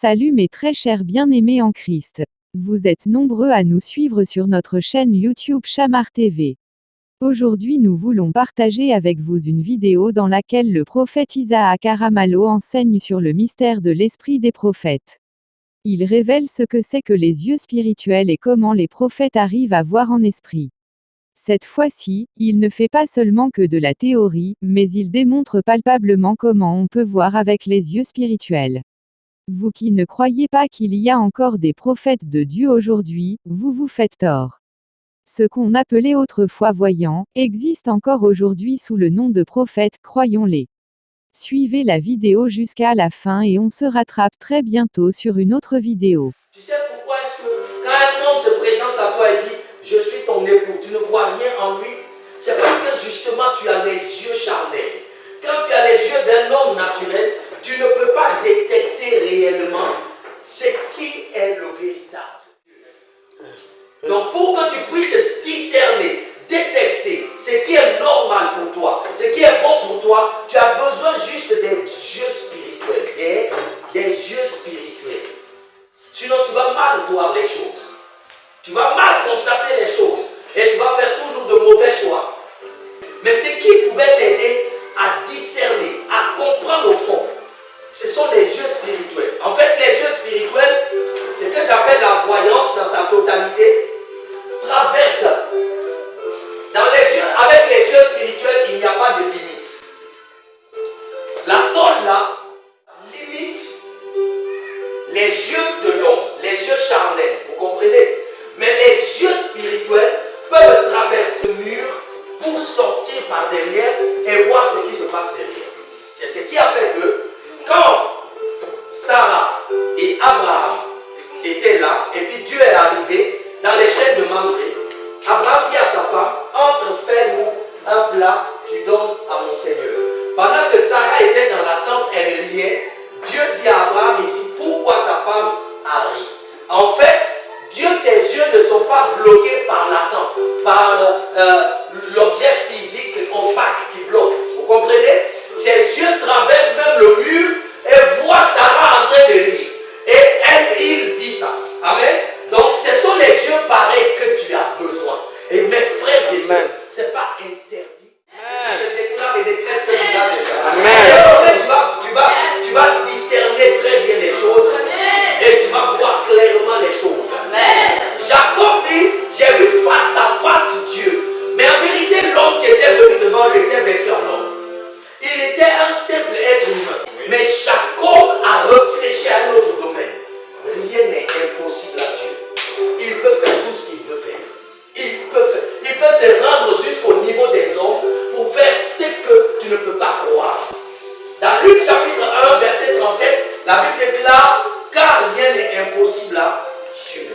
Salut mes très chers bien-aimés en Christ. Vous êtes nombreux à nous suivre sur notre chaîne YouTube Chamar TV. Aujourd'hui nous voulons partager avec vous une vidéo dans laquelle le prophète Isaac Aramalo enseigne sur le mystère de l'esprit des prophètes. Il révèle ce que c'est que les yeux spirituels et comment les prophètes arrivent à voir en esprit. Cette fois-ci, il ne fait pas seulement que de la théorie, mais il démontre palpablement comment on peut voir avec les yeux spirituels. Vous qui ne croyez pas qu'il y a encore des prophètes de Dieu aujourd'hui, vous vous faites tort. Ce qu'on appelait autrefois voyants, existe encore aujourd'hui sous le nom de prophètes, croyons-les. Suivez la vidéo jusqu'à la fin et on se rattrape très bientôt sur une autre vidéo. Tu sais pourquoi est-ce que quand un homme se présente à toi et dit « Je suis ton époux », tu ne vois rien en lui? C'est parce que justement tu as les yeux charnels. Quand tu as les yeux d'un homme naturel, tu ne peux pas détecter réellement ce qui est le véritable Dieu. Donc pour que tu puisses discerner, détecter ce qui est normal pour toi, ce qui est bon pour toi, tu as besoin juste des yeux spirituels, des yeux spirituels. Sinon tu vas mal voir les choses. Tu vas mal constater les choses et tu vas faire toujours de mauvais choix. Mais ce qui pouvait t'aider à discerner, à comprendre au fond, ce sont les yeux spirituels. En fait, les yeux spirituels, ce que j'appelle la voyance dans sa totalité, traverse. Dans les yeux, avec les yeux spirituels, il n'y a pas de limite. La tôle là limite les yeux de l'homme, les yeux charnels, vous comprenez? Mais les yeux spirituels peuvent traverser le mur pour sortir par derrière et voir ce qui se passe derrière. C'est ce qui a fait que quand Sarah et Abraham étaient là, et puis Dieu est arrivé dans les chaînes de Mamré, Abraham dit à sa femme, entre, fais-nous un plat, tu donnes à mon Seigneur. Pendant que Sarah était dans la tente, elle riait, Dieu dit à Abraham ici, pourquoi ta femme a ri? En fait, Dieu, ses yeux ne sont pas bloqués par l'attente, par l'objet physique opaque qui bloque. Vous comprenez? Ses yeux traversent même le mur et voient Sarah en train de rire. Et il dit ça. Amen. Donc, ce sont les yeux pareils que tu as besoin. Et mes frères et sœurs, ce n'est pas interdit. Je déclare et décrète que tu l'as déjà. Amen. Tu vas discerner très bien les choses et tu vas voir clairement les choses. Amen. Jacob dit, j'ai vu face à face Dieu. Mais en vérité, l'homme qui était venu devant lui était vêtu en homme. Il était un simple être humain. Mais Jacob a réfléchi à un autre domaine. Rien n'est impossible à Dieu. Il peut faire tout ce qu'il veut faire. Il peut se rendre jusqu'au niveau des hommes pour faire ce que tu ne peux pas croire. Dans Luc chapitre 1, verset 37, la Bible déclare, car rien n'est impossible à Dieu.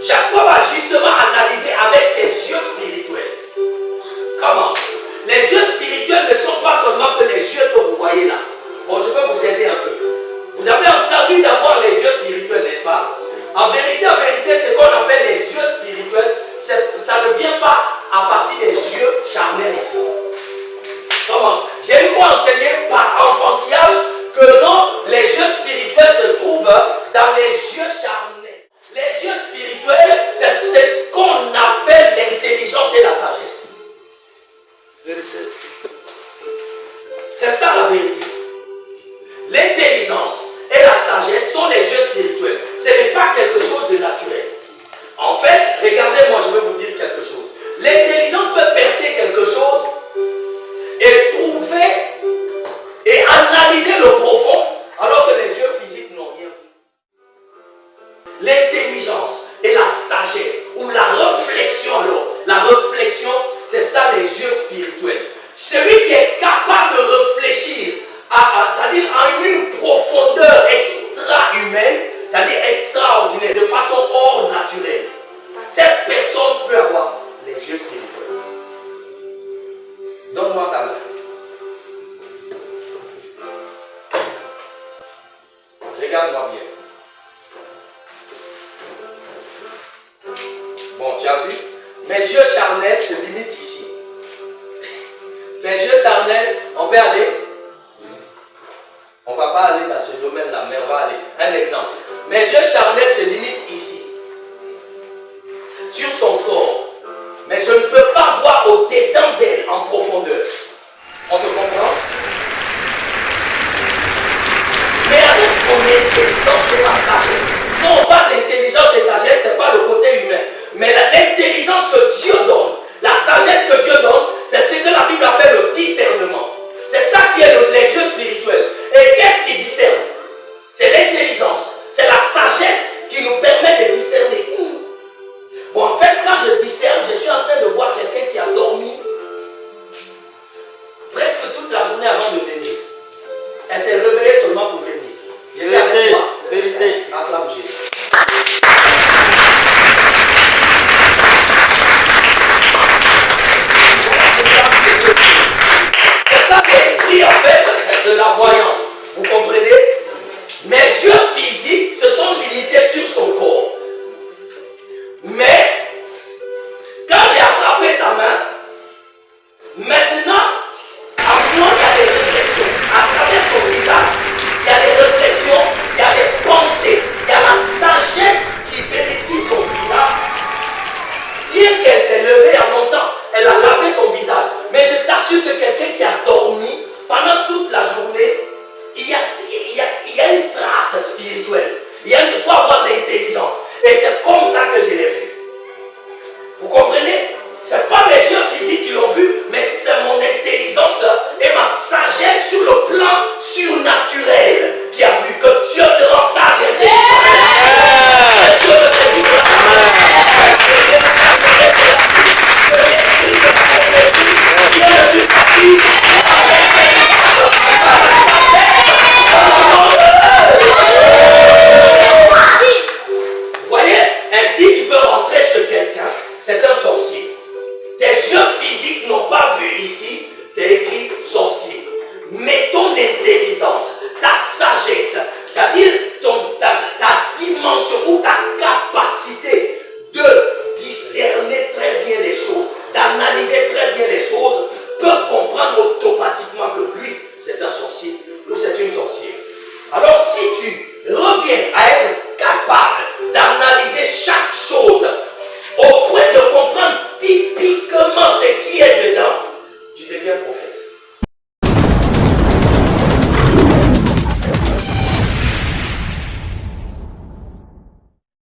Jacob a justement analysé avec ses yeux spirituels. Comment? Les yeux spirituels ne sont pas seulement que les yeux que vous voyez là. Bon, je peux vous aider un peu. Vous avez entendu d'avoir les yeux spirituels, n'est-ce pas? En vérité, ce qu'on appelle les yeux spirituels, ça ne vient pas à partir des yeux charnels ici. Comment? J'ai une fois enseigné par enfantillage que non, les yeux spirituels se trouvent dans les yeux charnels. Les yeux spirituels, c'est ce qu'on appelle l'intelligence et la sagesse. C'est ça la vérité. L'intelligence et la sagesse sont les yeux spirituels. Ce n'est pas quelque chose de naturel. En fait, regardez-moi, je vais vous dire quelque chose. L'intelligence peut percer quelque chose et trouver et analyser le profond alors que les yeux physiques n'ont rien vu. L'intelligence et la sagesse ou la réflexion alors. La réflexion, c'est ça les yeux spirituels. Celui qui est capable de réfléchir c'est-à-dire à une profondeur extra-humaine, c'est-à-dire extraordinaire, de façon hors naturelle. Cette personne peut avoir les yeux spirituels. Donne-moi ta main. Regarde-moi bien. Bon, tu as vu? Mes yeux charnels se limitent ici. Mes yeux charnels, on peut aller. On ne va pas aller dans ce domaine-là, mais on va aller. c'est pas sagesse. Quand on parle d'intelligence et sagesse, c'est pas le côté humain. Mais l'intelligence que Dieu donne, la sagesse que Dieu donne, c'est ce que la Bible appelle le discernement. C'est ça qui est les yeux spirituels. Et qu'est-ce qu'ils discernent?